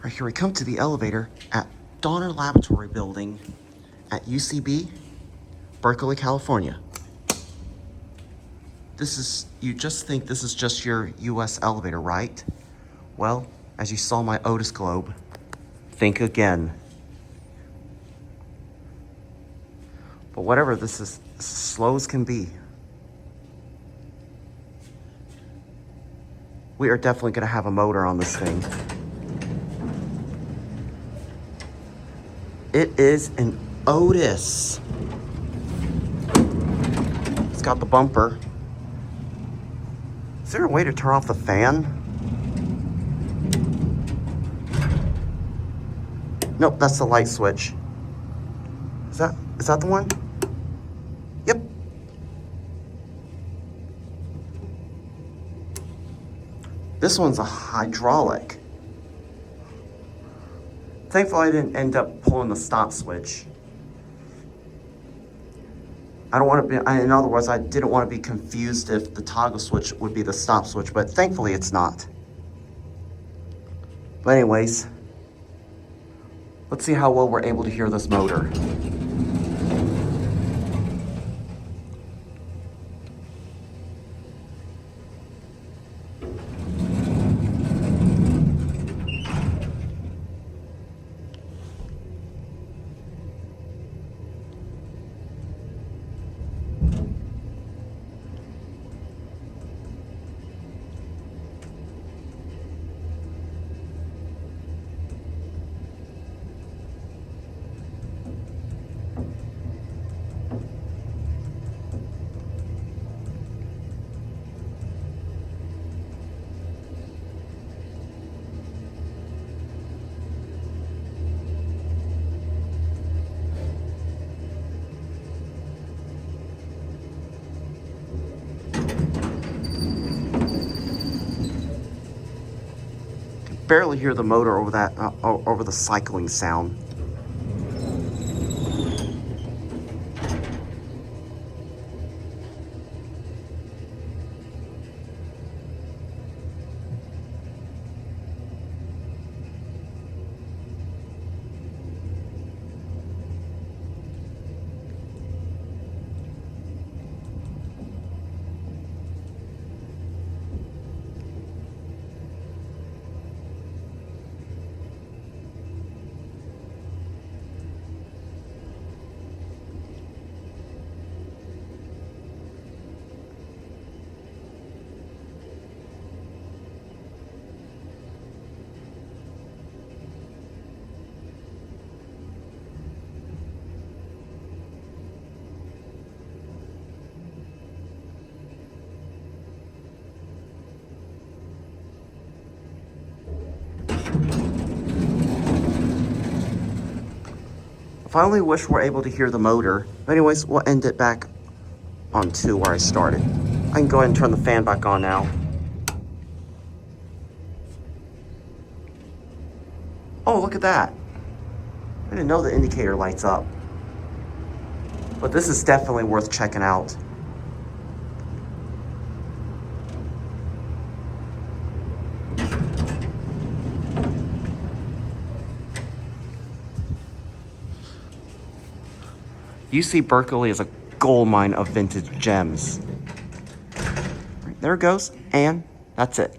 Right, here we come to the elevator at Donner Laboratory Building at UCB, Berkeley, California. You just think this is just your US elevator, right? Well, as you saw my Otis globe, think again. But whatever, this is as slow as can be. We are definitely gonna have a motor on this thing. It is an Otis. It's got the bumper. Is there a way to turn off the fan? Nope, that's the light switch. Is that the one? Yep. This one's a hydraulic. Thankfully, I didn't end up pulling the stop switch. I don't want to be, in other words, I didn't want to be confused if the toggle switch would be the stop switch, but thankfully it's not. But anyways, let's see how well we're able to hear this motor. Barely hear the motor over that over the cycling sound. I finally wish we're able to hear the motor. But anyways, we'll end it back on 2 where I started. I can go ahead and turn the fan back on now. Oh, look at that. I didn't know the indicator lights up. But this is definitely worth checking out. UC Berkeley is a gold mine of vintage gems. Right, there it goes, and that's it.